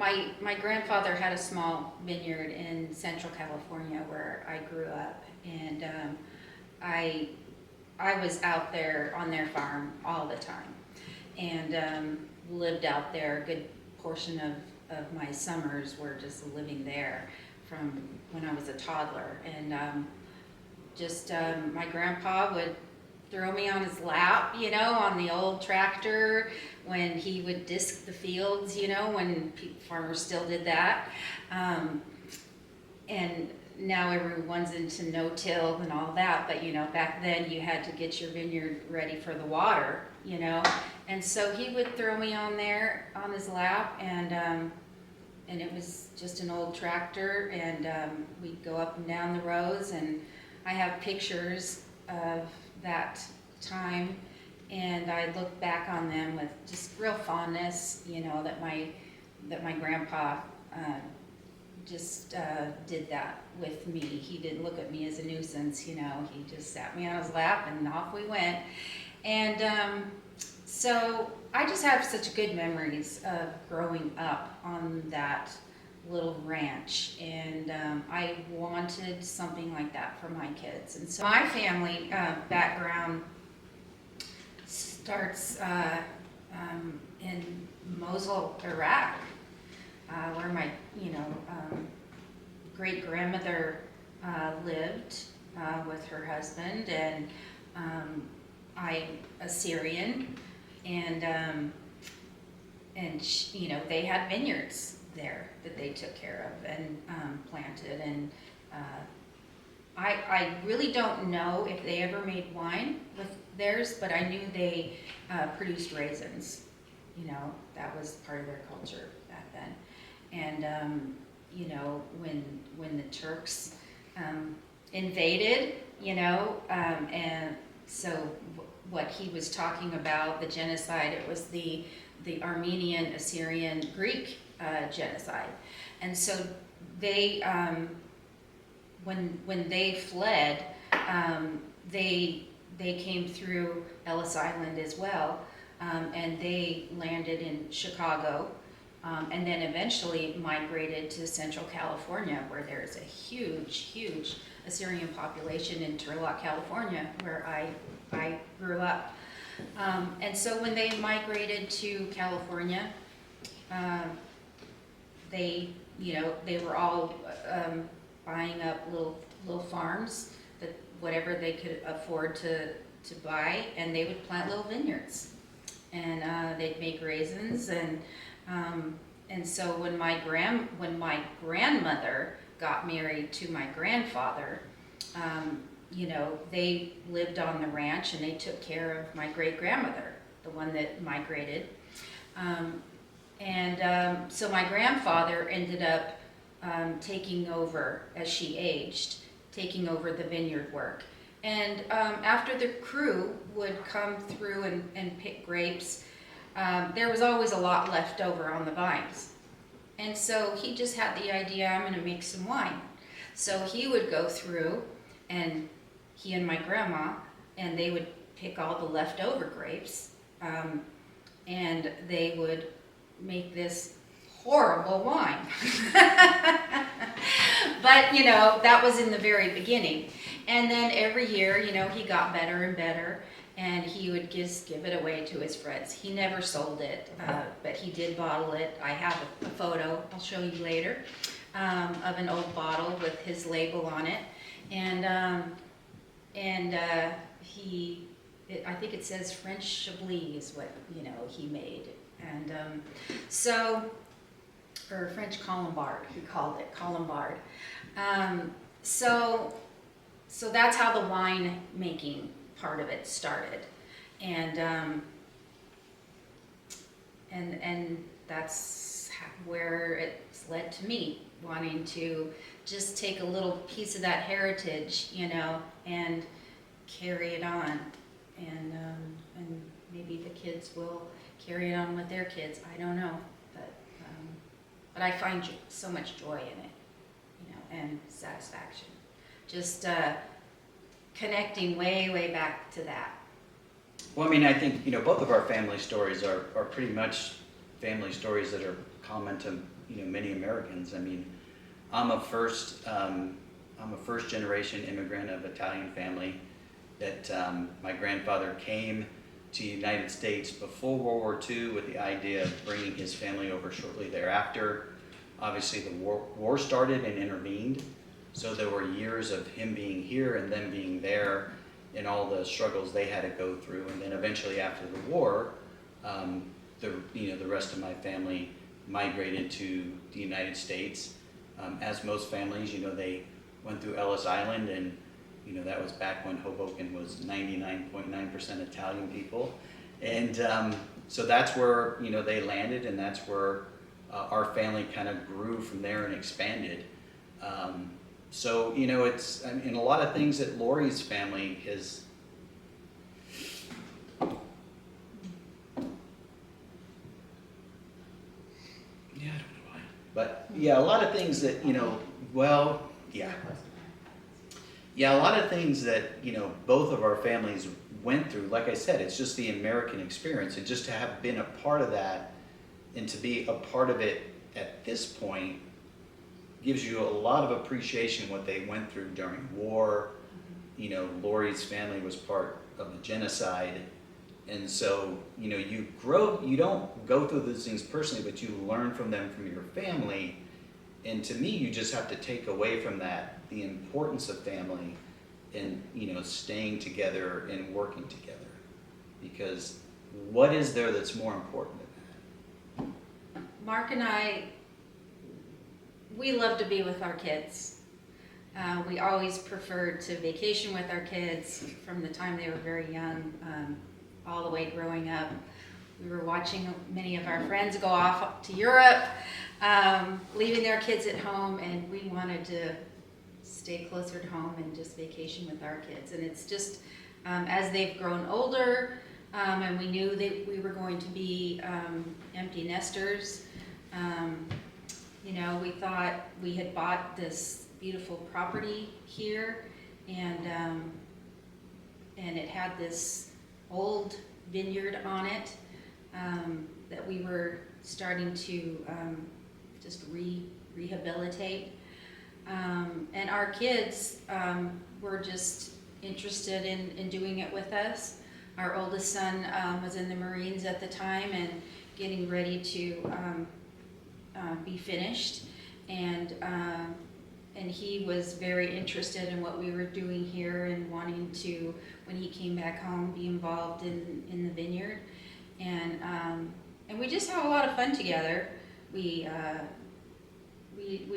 my grandfather had a small vineyard in Central California where I grew up, and I was out there on their farm all the time, and lived out there. A good portion of my summers were just living there from when I was a toddler, and my grandpa would throw me on his lap, on the old tractor when he would disc the fields, when farmers still did that. And now everyone's into no-till and all that, but back then you had to get your vineyard ready for the water, And so he would throw me on there on his lap, and it was just an old tractor, and we'd go up and down the rows, and I have pictures of that time, and I look back on them with just real fondness, that my grandpa just did that with me. He didn't look at me as a nuisance, he just sat me on his lap and off we went. And so I just have such good memories of growing up on that little ranch, and I wanted something like that for my kids. And so my family background starts in Mosul, Iraq, where my great grandmother lived with her husband, and I'm Assyrian, and they had vineyards there that they took care of and planted, and I really don't know if they ever made wine with theirs, but I knew they produced raisins. That was part of their culture back then. And when the Turks invaded, and so what he was talking about, the genocide, it was the Armenian, Assyrian, Greek genocide. And so they, when they fled, they came through Ellis Island as well, and they landed in Chicago, and then eventually migrated to Central California, where there's a huge Assyrian population in Turlock, California, where I grew up. And so when they migrated to California, they were all buying up little farms, that whatever they could afford to buy, and they would plant little vineyards, and they'd make raisins, and so when my grandmother got married to my grandfather, they lived on the ranch, and they took care of my great grandmother, the one that migrated, so my grandfather ended up taking over as she aged, taking over the vineyard work. And after the crew would come through and pick grapes, there was always a lot left over on the vines. And so he just had the idea, I'm going to make some wine. So he would go through, and he and my grandma, and they would pick all the leftover grapes, and they would make this horrible wine. But, that was in the very beginning. And then every year, he got better and better, and he would just give it away to his friends. He never sold it, but he did bottle it. I have a photo, I'll show you later, of an old bottle with his label on it. And I think it says French Chablis is what, he made. And or French Colombard, he called it, Colombard. So that's how the wine making part of it started, and that's where it's led to me wanting to just take a little piece of that heritage, and carry it on, and maybe the kids will carry it on with their kids. I don't know, but I find so much joy in it, and satisfaction. Just connecting way back to that. Well, I think, both of our family stories are pretty much family stories that are common to, many Americans. I mean, I'm a first generation immigrant of Italian family that my grandfather came to the United States before World War II with the idea of bringing his family over shortly thereafter. Obviously the war started and intervened, so there were years of him being here and them being there and all the struggles they had to go through. And then eventually after the war, the rest of my family migrated to the United States. As most families, they went through Ellis Island, and that was back when Hoboken was 99.9% Italian people. And so that's where they landed, and that's where our family kind of grew from there and expanded. So it's, I mean, a lot of things that Lori's family has. Yeah, I don't know why. But yeah, a lot of things that, well, yeah. Yeah, a lot of things that, both of our families went through. Like I said, it's just the American experience. And just to have been a part of that and to be a part of it at this point gives you a lot of appreciation what they went through during war. Lori's family was part of the genocide. And so, you don't go through those things personally, but you learn from them from your family. And to me, you just have to take away from that the importance of family and, staying together and working together. Because what is there that's more important than that? Mark and I, we love to be with our kids. We always preferred to vacation with our kids from the time they were very young, all the way growing up. We were watching many of our friends go off to Europe, leaving their kids at home, and we wanted to stay closer to home and just vacation with our kids. And it's just, as they've grown older, and we knew that we were going to be empty nesters, we thought we had bought this beautiful property here, and it had this old vineyard on it that we were starting to just rehabilitate. And our kids were just interested in doing it with us. Our oldest son was in the Marines at the time and getting ready to be finished, and he was very interested in what we were doing here and wanting to, when he came back home, be involved in the vineyard. And we just have a lot of fun together. We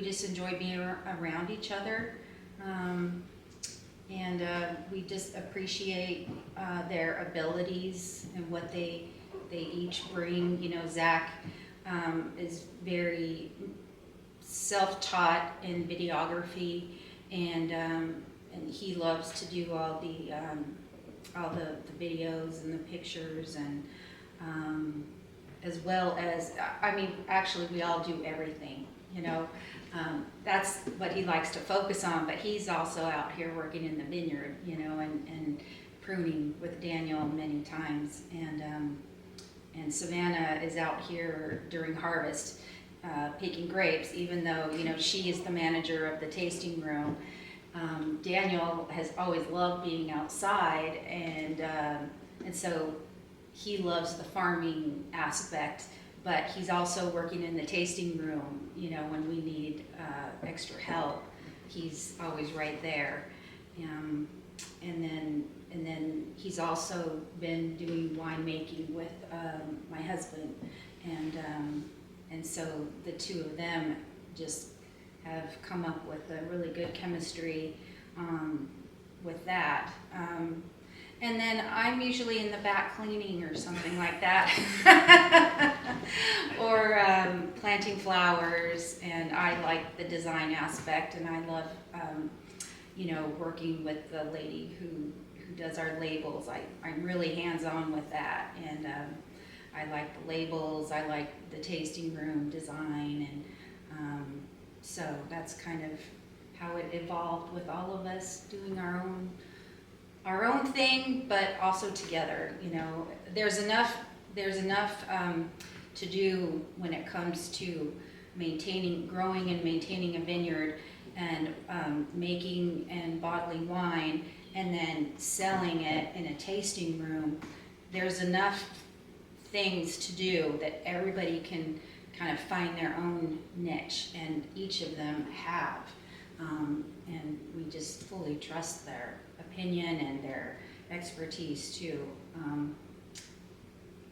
just enjoy being around each other, and we just appreciate their abilities and what they each bring. Zach is very self-taught in videography, and he loves to do all the videos and the pictures, and as well as, actually we all do everything. That's what he likes to focus on, but he's also out here working in the vineyard, and pruning with Daniel many times, and Savannah is out here during harvest, picking grapes, even though, she is the manager of the tasting room. Daniel has always loved being outside, and so he loves the farming aspect, but he's also working in the tasting room, when we need extra help. He's always right there. And then he's also been doing winemaking with my husband, and so the two of them just have come up with a really good chemistry with that. And then I'm usually in the back cleaning or something like that, or planting flowers, and I like the design aspect, and I love working with the lady who does our labels. I'm really hands-on with that, and I like the labels, I like the tasting room design, and so that's kind of how it evolved with all of us doing our own thing, but also together. There's enough to do when it comes to growing and maintaining a vineyard, and making and bottling wine, and then selling it in a tasting room, there's enough things to do that everybody can kind of find their own niche, and each of them have. And we just fully trust their opinion and their expertise too.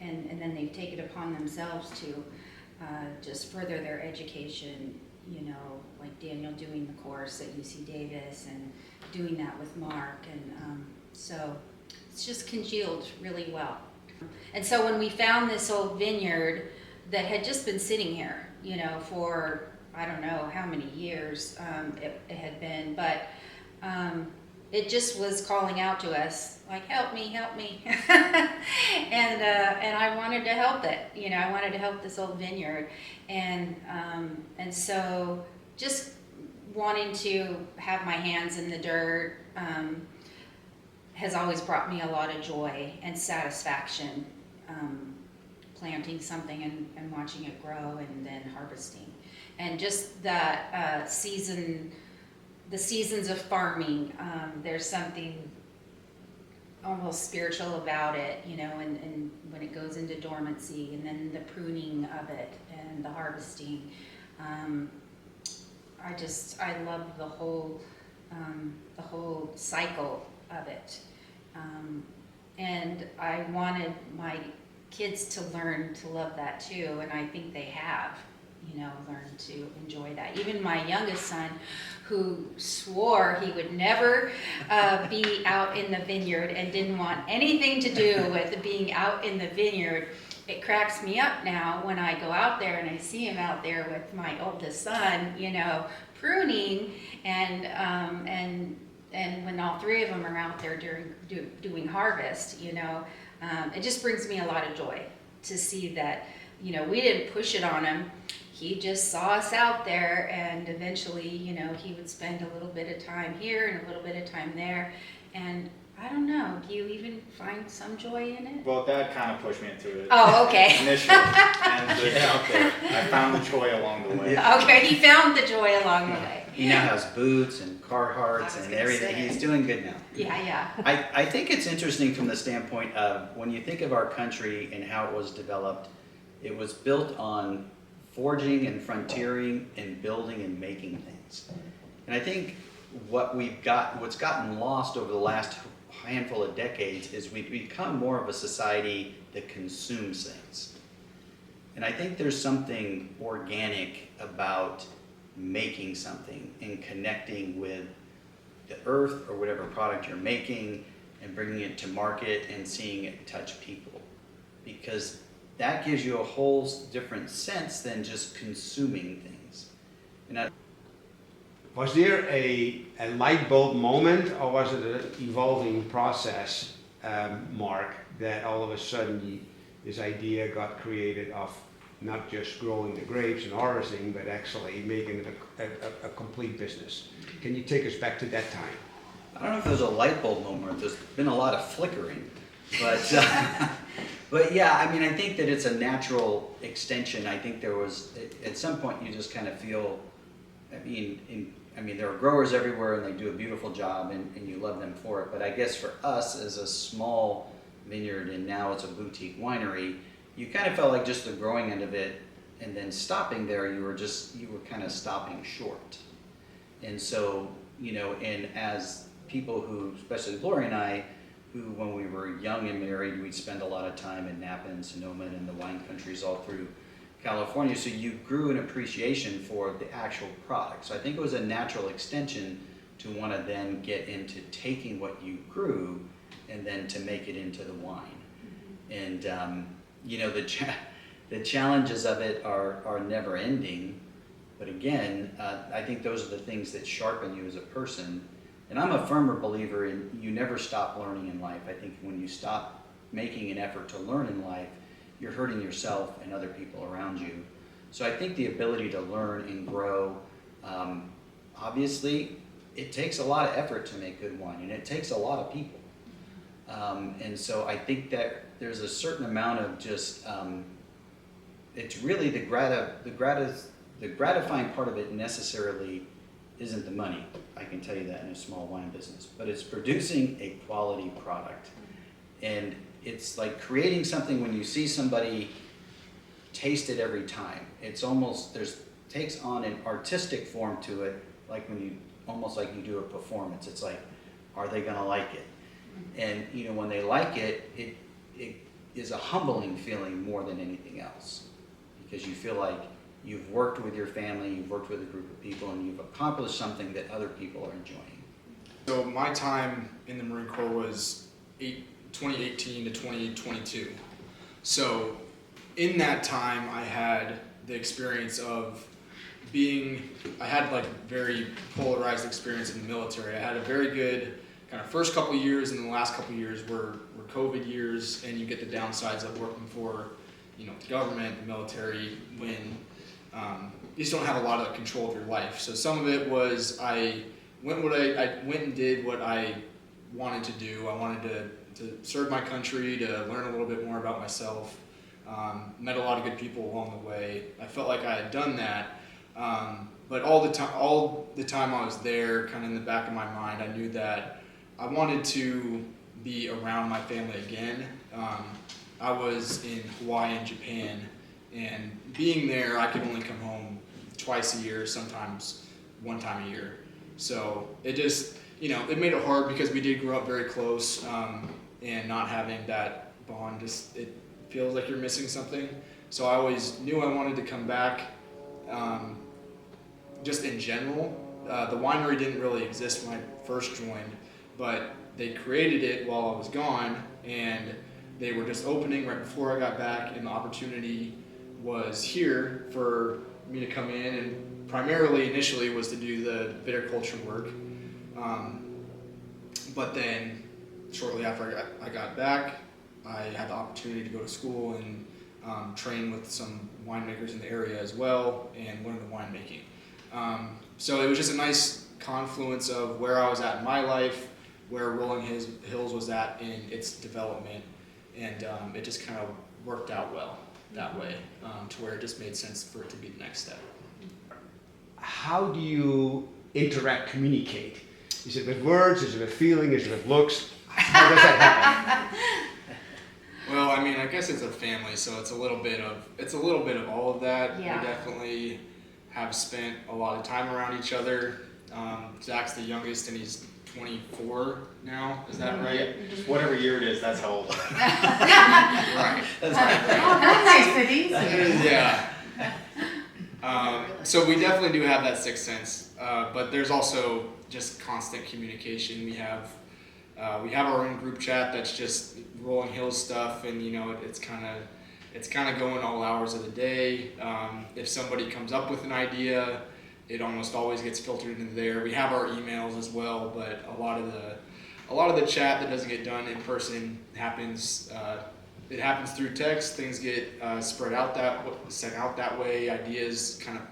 And then they take it upon themselves to just further their education, you know, like Daniel doing the course at UC Davis and doing that with Mark. And so it's just congealed really well. And so when we found this old vineyard that had just been sitting here, you know, for I don't know how many years it had been, but it just was calling out to us, like, help me, help me. And I wanted to help it, you know, I wanted to help this old vineyard. And so just wanting to have my hands in the dirt has always brought me a lot of joy and satisfaction, planting something and watching it grow and then harvesting. And just that the seasons of farming, there's something almost spiritual about it, you know, and when it goes into dormancy, and then the pruning of it and the harvesting. I love the whole cycle of it. And I wanted my kids to learn to love that too, and I think they have, you know, learned to enjoy that. Even my youngest son, who swore he would never be out in the vineyard and didn't want anything to do with being out in the vineyard, it cracks me up now when I go out there and I see him out there with my oldest son, you know, pruning, and when all three of them are out there doing harvest, you know, it just brings me a lot of joy to see that, you know, we didn't push it on him. He just saw us out there, and eventually, you know, he would spend a little bit of time here and a little bit of time there. And I don't know, do you even find some joy in it? Well, Dad kind of pushed me into it. Oh, okay. Initially, and it's out there. I found the joy along the way. Okay, he found the joy along the way. He now has boots and Carhartts and everything. Say. He's doing good now. Yeah. I think it's interesting from the standpoint of when you think of our country and how it was developed, it was built on forging and frontiering and building and making things. And I think what's gotten lost over the last handful of decades is we've become more of a society that consumes things. And I think there's something organic about making something and connecting with the earth or whatever product you're making and bringing it to market and seeing it touch people. Because that gives you a whole different sense than just consuming things. And Was there a light bulb moment, or was it an evolving process, Mark, that all of a sudden this idea got created of not just growing the grapes and harvesting, but actually making it a complete business? Can you take us back to that time? I don't know if there's a light bulb moment. There's been a lot of flickering. But yeah, I mean, I think that it's a natural extension. I think there was, at some point you just kind of feel, I mean, there are growers everywhere and they do a beautiful job and you love them for it. But I guess for us as a small vineyard, and now it's a boutique winery, you kind of felt like just the growing end of it, and then stopping there, you were kind of stopping short. And so, you know, and as people who, especially Lori and I, who when we were young and married, we'd spend a lot of time in Napa and Sonoma and the wine countries all through California. So you grew an appreciation for the actual product. So I think it was a natural extension to want to then get into taking what you grew and then to make it into the wine. And you know, the challenges of it are never ending. But again, I think those are the things that sharpen you as a person. And I'm a firmer believer in you never stop learning in life. I think when you stop making an effort to learn in life, you're hurting yourself and other people around you. So I think the ability to learn and grow, obviously, it takes a lot of effort to make good wine, and it takes a lot of people. And so I think that there's a certain amount of just, it's really the the gratifying part of it necessarily isn't the money. I can tell you that in a small wine business, but it's producing a quality product. And it's like creating something when you see somebody taste it every time. It's almost, takes on an artistic form to it, like when you, almost like you do a performance. It's like, are they gonna like it? And you know, when they like it, it is a humbling feeling more than anything else, because you feel like you've worked with your family, you've worked with a group of people, and you've accomplished something that other people are enjoying. So my time in the Marine Corps was 2018 to 2022. So in that time, I had the experience of I had like very polarized experience in the military. I had a very good kind of first couple of years, and the last couple of years were COVID years, and you get the downsides of working for, you know, the government, the military, when you just don't have a lot of control of your life. So some of it was I went and did what I wanted to do. I wanted to serve my country, to learn a little bit more about myself. Met a lot of good people along the way. I felt like I had done that, but all the time I was there, kind of in the back of my mind, I knew that I wanted to be around my family again. I was in Hawaii and Japan, and being there, I could only come home twice a year, sometimes one time a year. So it just, you know, it made it hard because we did grow up very close, and not having that bond, just, it feels like you're missing something. So I always knew I wanted to come back. Just in general, the winery didn't really exist when I first joined, but they created it while I was gone, and they were just opening right before I got back, and the opportunity was here for me to come in, and primarily initially was to do the viticulture work. But then shortly after I got back, I had the opportunity to go to school and train with some winemakers in the area as well, and learn the winemaking. So it was just a nice confluence of where I was at in my life, where Rolling Hills was at in its development, and it just kind of worked out well that way, to where it just made sense for it to be the next step. How do you communicate? Is it with words? Is it with feeling? Is it with looks? How does that happen? Well, I mean, I guess it's a family, so it's a little bit of all of that. Yeah. We definitely have spent a lot of time around each other. Zach's the youngest, and he's 24 now. Is that right? Just whatever year it is, that's how old. Right. That's right. Oh, that makes it easier. Yeah. So we definitely do have that sixth sense, but there's also just constant communication. We have our own group chat that's just Rolling Hills stuff, and you know, it's kind of going all hours of the day. If somebody comes up with an idea, it almost always gets filtered into there. We have our emails as well, but a lot of the chat that doesn't get done in person happens. It happens through text. Things get sent out that way. Ideas kind of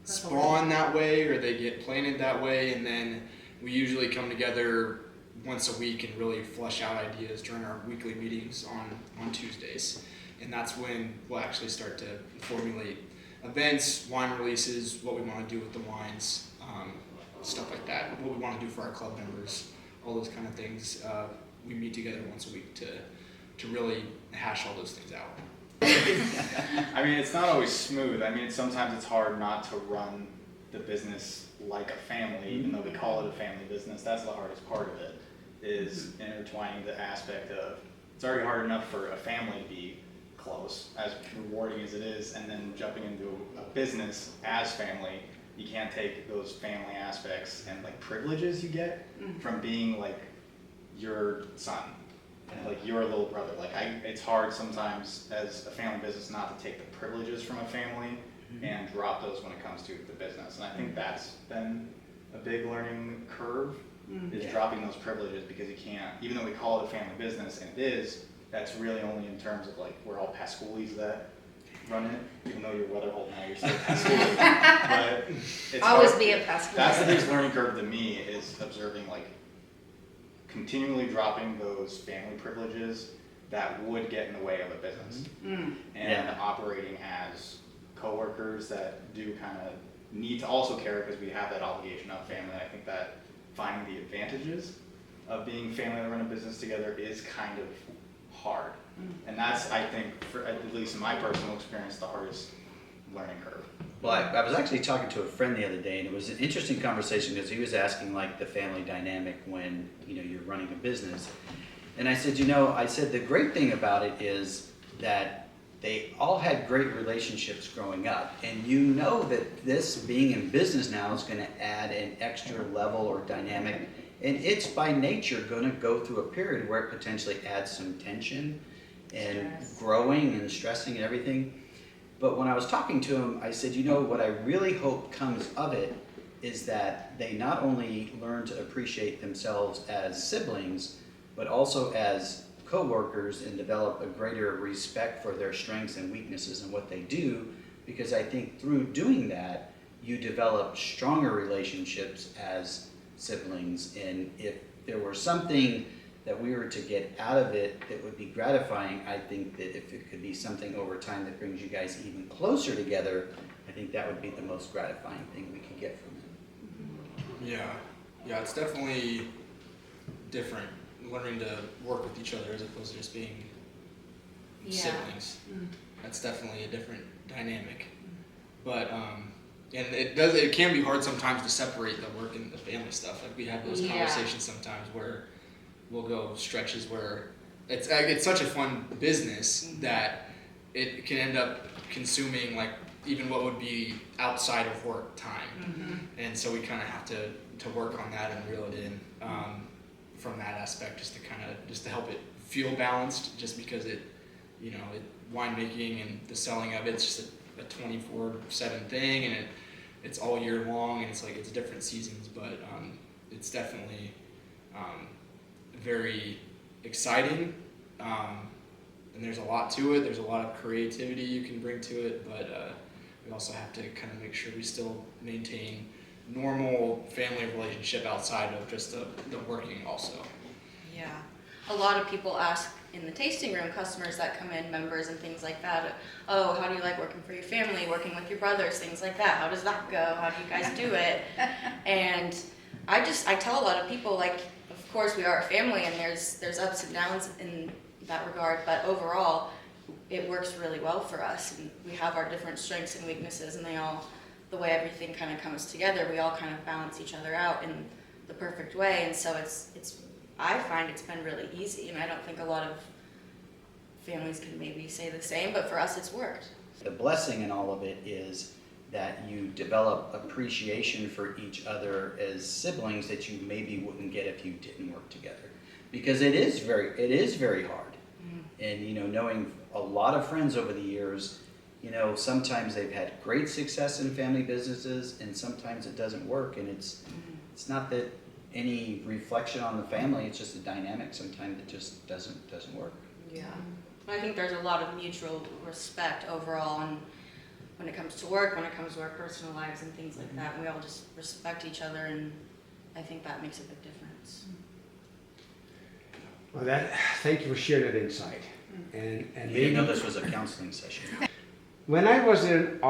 spawn that way, or they get planted that way, and then we usually come together once a week and really flesh out ideas during our weekly meetings on Tuesdays. And that's when we'll actually start to formulate events, wine releases, what we want to do with the wines, stuff like that, what we want to do for our club members, all those kind of things. We meet together once a week to really hash all those things out. I mean, it's not always smooth. I mean, sometimes it's hard not to run the business like a family, even though we call it a family business. That's the hardest part of it, is intertwining the aspect of, it's already hard enough for a family to be close, as rewarding as it is, and then jumping into a business as family. You can't take those family aspects and like privileges you get from being like your son and like your little brother. Like it's hard sometimes as a family business not to take the privileges from a family and drop those when it comes to the business. And I think that's been a big learning curve, is dropping those privileges, because you can't, even though we call it a family business, and it is, that's really only in terms of like, we're all Pascoulis that run it, even though you're Weatherholt now, you're still Pascouli. But it's Always hard. be a Pascoulis. That's the biggest learning curve to me, is observing like continually dropping those family privileges that would get in the way of a business, and operating as coworkers that do kind of need to also care because we have that obligation of family. I think that finding the advantages of being family that run a business together is kind of hard. And that's, I think, for, at least in my personal experience, the hardest learning curve. Well, I was actually talking to a friend the other day, and it was an interesting conversation because he was asking like the family dynamic when, you know, you're running a business. And I said, the great thing about it is that they all had great relationships growing up. And you know that this being in business now is going to add an extra level or dynamic. And it's by nature going to go through a period where it potentially adds some tension and growing and stressing and everything. But when I was talking to him, I said, what I really hope comes of it is that they not only learn to appreciate themselves as siblings, but also as co-workers and develop a greater respect for their strengths and weaknesses and what they do, because I think through doing that, you develop stronger relationships as siblings. And if there were something that we were to get out of it that would be gratifying, I think that if it could be something over time that brings you guys even closer together, I think that would be the most gratifying thing we could get from it. Yeah, it's definitely different learning to work with each other as opposed to just being siblings. That's definitely a different dynamic. But and it can be hard sometimes to separate the work and the family stuff. Like we have those conversations sometimes where we'll go stretches where it's such a fun business that it can end up consuming like even what would be outside of work time. And so we kind of have to work on that and reel it in from that aspect, just to help it feel balanced, just because winemaking and the selling of it's just a 24/7 thing, and it's all year long, and it's different seasons, but it's definitely very exciting, and there's a lot to it. There's a lot of creativity you can bring to it, but we also have to kind of make sure we still maintain normal family relationship outside of just the working also. Yeah. A lot of people ask in the tasting room, customers that come in, members and things like that, oh, how do you like working for your family, working with your brothers, things like that? How does that go? How do you guys do it? And I tell a lot of people, like, of course we are a family and there's ups and downs in that regard, but overall it works really well for us, and we have our different strengths and weaknesses, and the way everything kind of comes together, we all kind of balance each other out in the perfect way. And so I find it's been really easy, and I don't think a lot of families can maybe say the same, but for us it's worked. The blessing in all of it is that you develop appreciation for each other as siblings that you maybe wouldn't get if you didn't work together, because it is very hard. And knowing a lot of friends over the years, sometimes they've had great success in family businesses, and sometimes it doesn't work. And it's not that any reflection on the family; it's just a dynamic. Sometimes it just doesn't work. Yeah, I think there's a lot of mutual respect overall, and when it comes to work, when it comes to our personal lives and things like that, we all just respect each other, and I think that makes a big difference. Well, thank you for sharing that insight. And You didn't know this was a counseling session. when I was in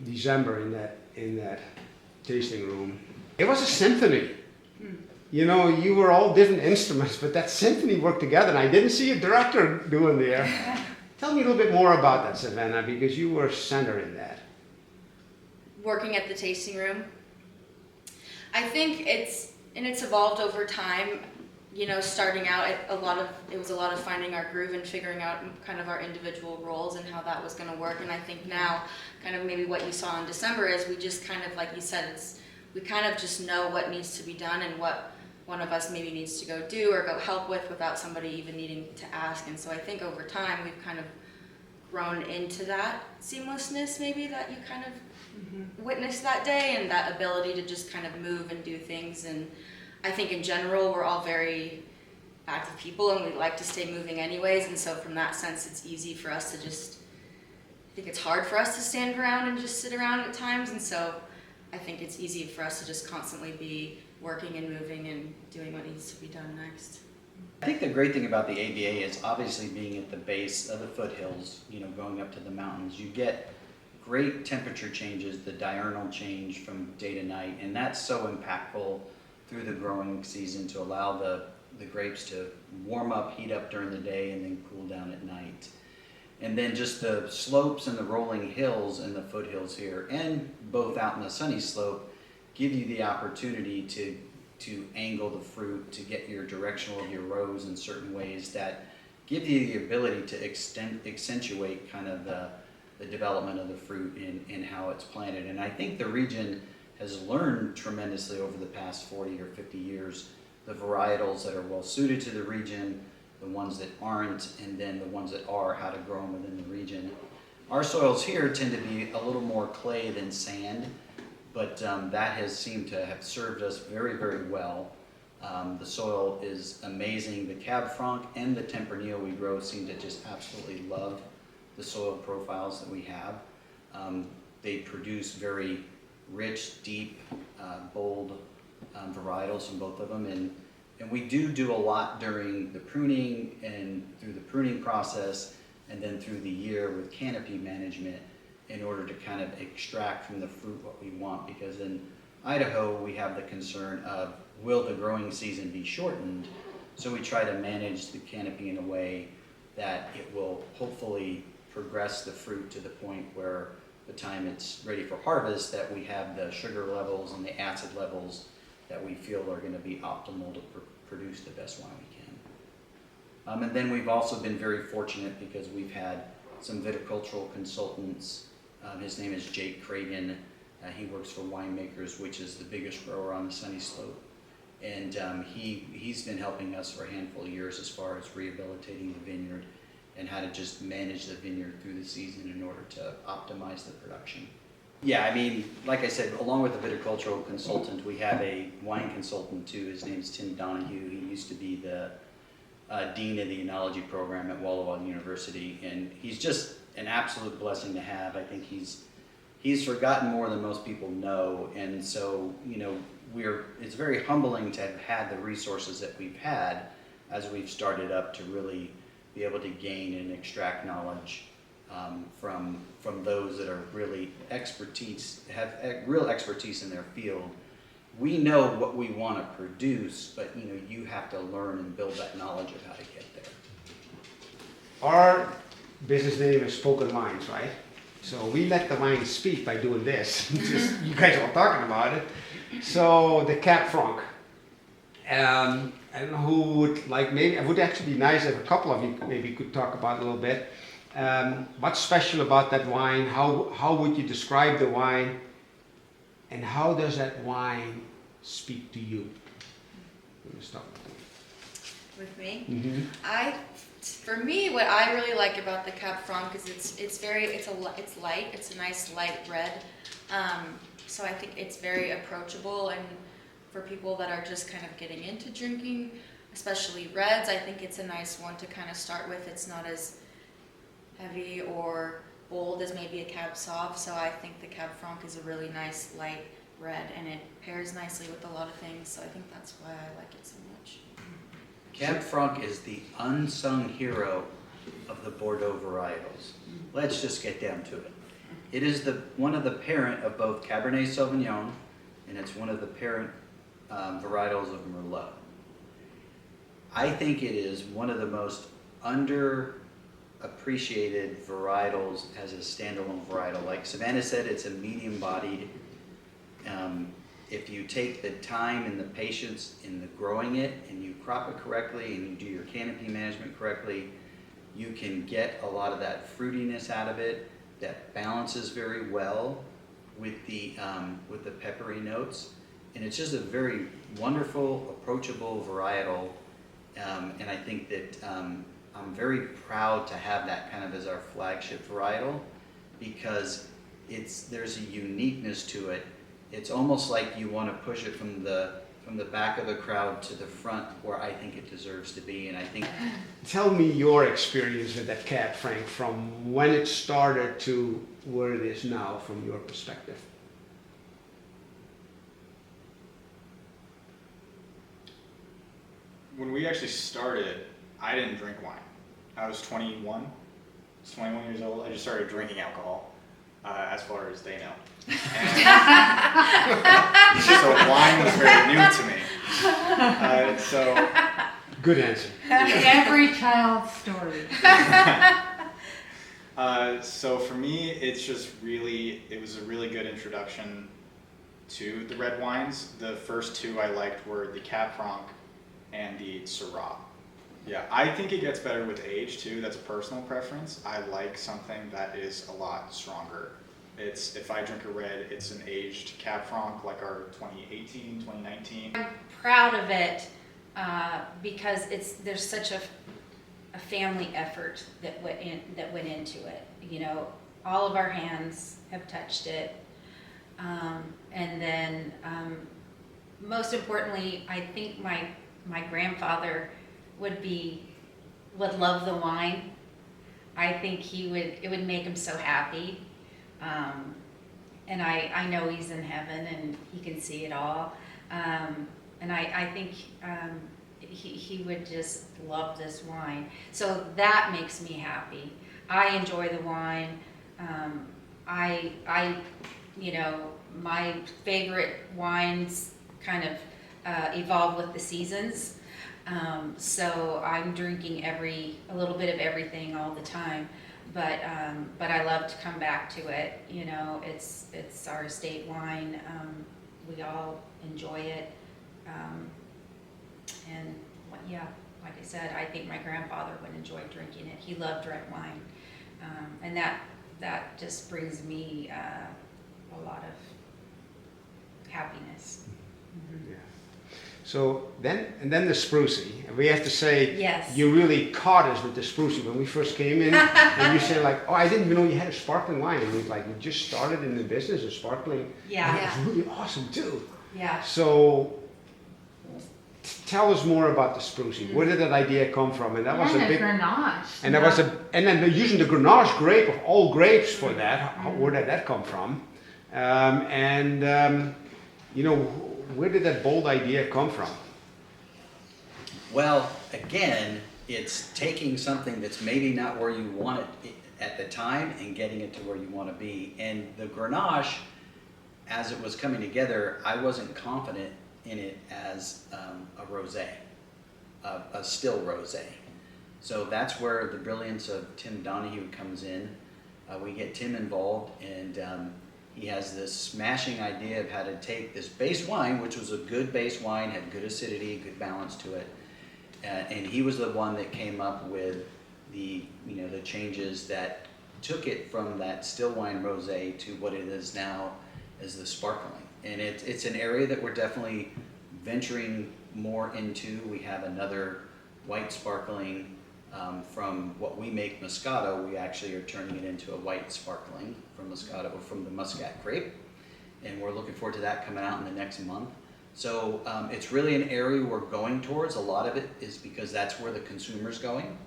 December in that tasting room, it was a symphony. You were all different instruments, but that symphony worked together, and I didn't see a director doing there. Tell me a little bit more about that, Savannah, because you were center in that. Working at the tasting room, I think it's evolved over time. Starting out, it was a lot of finding our groove and figuring out kind of our individual roles and how that was going to work. And I think now, kind of maybe what you saw in December is we just kind of, like you said, we kind of just know what needs to be done and what one of us maybe needs to go do or go help with without somebody even needing to ask. And so I think over time we've kind of grown into that seamlessness maybe that you kind of witnessed that day, and that ability to just kind of move and do things. And I think in general we're all very active people and we like to stay moving anyways, and so from that sense it's easy for us to I think it's hard for us to stand around and just sit around at times, and so I think it's easy for us to just constantly be working and moving and doing what needs to be done next. I think the great thing about the AVA is obviously being at the base of the foothills, going up to the mountains. You get great temperature changes, the diurnal change from day to night, and that's so impactful through the growing season to allow the grapes to warm up, heat up during the day, and then cool down at night. And then just the slopes and the rolling hills and the foothills here, and both out in the sunny slope, give you the opportunity to angle the fruit, to get your directional of your rows in certain ways that give you the ability to accentuate kind of the development of the fruit and how it's planted. And I think the region has learned tremendously over the past 40 or 50 years, the varietals that are well suited to the region, the ones that aren't, and then the ones that are, how to grow them within the region. Our soils here tend to be a little more clay than sand, but that has seemed to have served us very, very well. The soil is amazing. The Cab Franc and the Tempranillo we grow seem to just absolutely love the soil profiles that we have. They produce very rich, deep, bold varietals from both of them, and we do a lot during the pruning and through the pruning process, and then through the year with canopy management in order to kind of extract from the fruit what we want, because in Idaho we have the concern of will the growing season be shortened, so we try to manage the canopy in a way that it will hopefully progress the fruit to the point where the time it's ready for harvest that we have the sugar levels and the acid levels that we feel are going to be optimal to produce the best wine we can. And then we've also been very fortunate because we've had some viticultural consultants. His name is Jake Cragin. He works for Winemakers, which is the biggest grower on the sunny slope. And he's been helping us for a handful of years as far as rehabilitating the vineyard and how to just manage the vineyard through the season in order to optimize the production. Yeah, I mean, like I said, along with the viticultural consultant, we have a wine consultant too. His name's Tim Donahue. He used to be the dean of the enology program at Walla Walla University, and he's just an absolute blessing to have. I think he's forgotten more than most people know, and so it's very humbling to have had the resources that we've had as we've started up to really be able to gain and extract knowledge from those that are really have real expertise in their field. We know what we want to produce, but you have to learn and build that knowledge of how to get there. Our business name is Spoken Minds, right? So we let the mind speak by doing this. Just you guys are all talking about it. So the Cab Franc. I don't know who would like, maybe it would actually be nice if a couple of you maybe could talk about it a little bit. What's special about that wine? How would you describe the wine? And how does that wine speak to you? I'm gonna start With me? Mm-hmm. For me, what I really like about the Cab Franc is it's light. It's a nice light red. So I think it's very approachable, and for people that are just kind of getting into drinking, especially reds, I think it's a nice one to kind of start with. It's not as heavy or bold as maybe a Cab Sauv, so I think the Cab Franc is a really nice light red, and it pairs nicely with a lot of things, so I think that's why I like it so much. Cab Franc is the unsung hero of the Bordeaux varietals. Let's just get down to it. It is one of the parent of both Cabernet Sauvignon, and it's one of the parent varietals of Merlot. I think it is one of the most underappreciated varietals as a standalone varietal. Like Savannah said, it's a medium-bodied. If you take the time and the patience in the growing it, and you crop it correctly, and you do your canopy management correctly, you can get a lot of that fruitiness out of it that balances very well with the peppery notes. And it's just a very wonderful, approachable varietal. And I think that I'm very proud to have that kind of as our flagship varietal, because there's a uniqueness to it. It's almost like you want to push it from the back of the crowd to the front where I think it deserves to be. And I think. Tell me your experience with that Cab Franc from when it started to where it is now from your perspective. when we actually started, I didn't drink wine. I was 21. I was 21 years old. I just started drinking alcohol, as far as they know. And so wine was very new to me. Good answer. Every child's story. So for me, it was a really good introduction to the red wines. The first two I liked were the Cab Franc and the Syrah. Yeah, I think it gets better with age too. That's a personal preference. I like something that is a lot stronger. If I drink a red, it's an aged Cab Franc like our 2018, 2019. I'm proud of it because there's such a family effort that went into it. You know, all of our hands have touched it, and then most importantly, I think my grandfather would love the wine. I think it would make him so happy. And I know he's in heaven and he can see it all. And I think he would just love this wine. So that makes me happy. I enjoy the wine. My favorite wines kind of evolve with the seasons. So I'm drinking a little bit of everything all the time. But I love to come back to it. You know, it's our estate wine. We all enjoy it. Like I said, I think my grandfather would enjoy drinking it. He loved red wine, and that just brings me a lot of happiness. Mm-hmm. Yeah. So then the Spruzzi, and we have to say, Yes. you really caught us with the Spruzzi when we first came in, and you said like, oh, I didn't even know you had a sparkling wine, and we just started in the business of sparkling. Yeah. And it was really awesome too. Yeah. So tell us more about the Spruzzi. Where did that idea come from? And that was a big Grenache. and then they're using the Grenache grape of all grapes for that. Where did that come from? Where did that bold idea come from? Well, again, it's taking something that's maybe not where you want it at the time and getting it to where you want to be. And the Grenache, as it was coming together, I wasn't confident in it as a rosé, a still rosé. So that's where the brilliance of Tim Donahue comes in. We get Tim involved, and he has this smashing idea of how to take this base wine, which was a good base wine, had good acidity, good balance to it, and he was the one that came up with the changes that took it from that still wine rosé to what it is now as the sparkling. And it's an area that we're definitely venturing more into. We have another white sparkling from what we make Moscato. We actually are turning it into a white sparkling from Moscato, from the Muscat grape, and we're looking forward to that coming out in the next month. So it's really an area we're going towards. A lot of it is because that's where the consumer's going,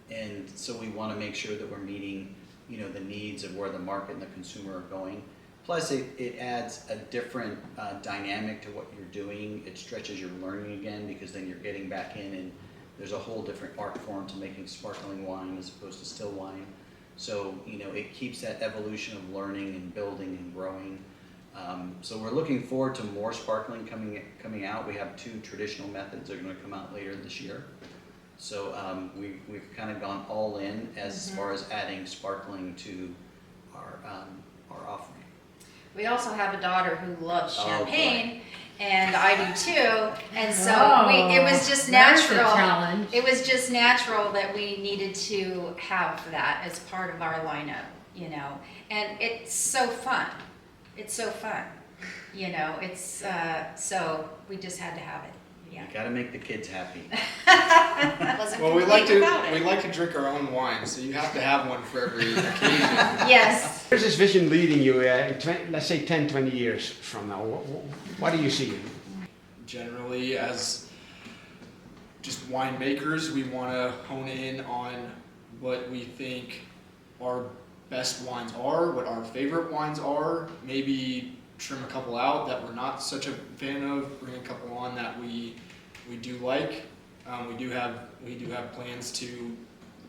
and so we want to make sure that we're meeting the needs of where the market and the consumer are going. Plus, it adds a different dynamic to what you're doing. It stretches your learning again, because then you're getting back in and there's a whole different art form to making sparkling wine as opposed to still wine. So, it keeps that evolution of learning and building and growing. So we're looking forward to more sparkling coming out. We have 2 traditional methods that are going to come out later this year. So we've kind of gone all in as far as adding sparkling to our offering. We also have a daughter who loves champagne, and I do too. And so it was just There's a natural. challenge. It was just natural that we needed to have that as part of our lineup, And it's so fun. It's so fun, It's so we just had to have it. Yeah. You got to make the kids happy. Well, we like to drink our own wine, so you have to have one for every occasion. Yes. Where's this vision leading you, let's say 10, 20 years from now? What do you see? Generally, as just winemakers, we want to hone in on what we think our best wines are, what our favorite wines are, maybe trim a couple out that we're not such a fan of, bring a couple on that we do like, We do have plans to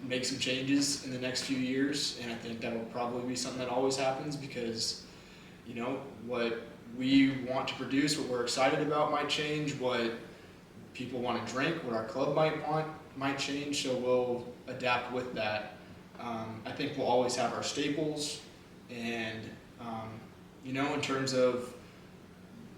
make some changes in the next few years, and I think that will probably be something that always happens because, you know, what we want to produce, what we're excited about might change, what people want to drink, what our club might want might change, so we'll adapt with that. I think we'll always have our staples, and you know, in terms of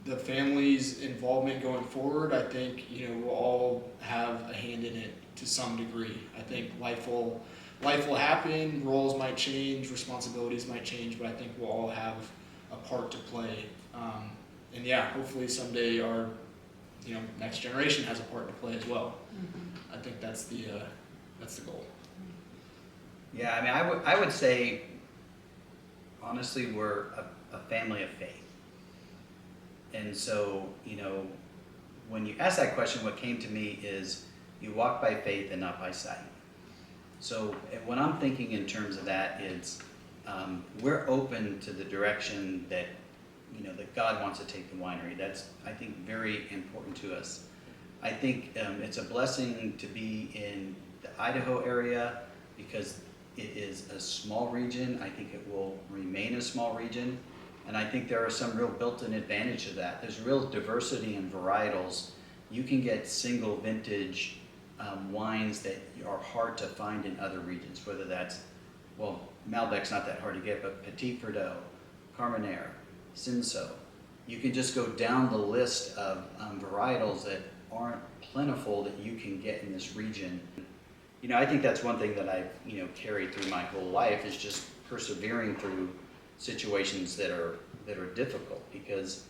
the family's involvement going forward, I think, you know, we'll all have a hand in it to some degree. I think life will happen, roles might change, responsibilities might change, but I think we'll all have a part to play. And yeah, hopefully someday our, you know, next generation has a part to play as well. I think that's the goal. Yeah, I mean, I would say, honestly, we're a family of faith. And so, you know, when you ask that question, what came to me is you walk by faith and not by sight. So when I'm thinking in terms of that, it's we're open to the direction that, you know, that God wants to take the winery. That's, I think, very important to us. I think it's a blessing to be in the Idaho area because it is a small region. I think it will remain a small region. And I think there are some real built-in advantage to that. There's real diversity in varietals. You can get single vintage wines that are hard to find in other regions, whether that's, well, Malbec's not that hard to get, but Petit Verdot, Carmenere, Cinsault. You can just go down the list of varietals that aren't plentiful that you can get in this region. You know, I think that's one thing that I've, you know, carried through my whole life is just persevering through situations that are difficult because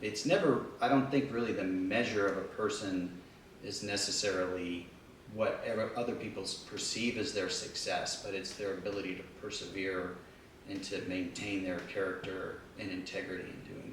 it's never, I don't think really the measure of a person is necessarily what other people perceive as their success, but it's their ability to persevere and to maintain their character and integrity in doing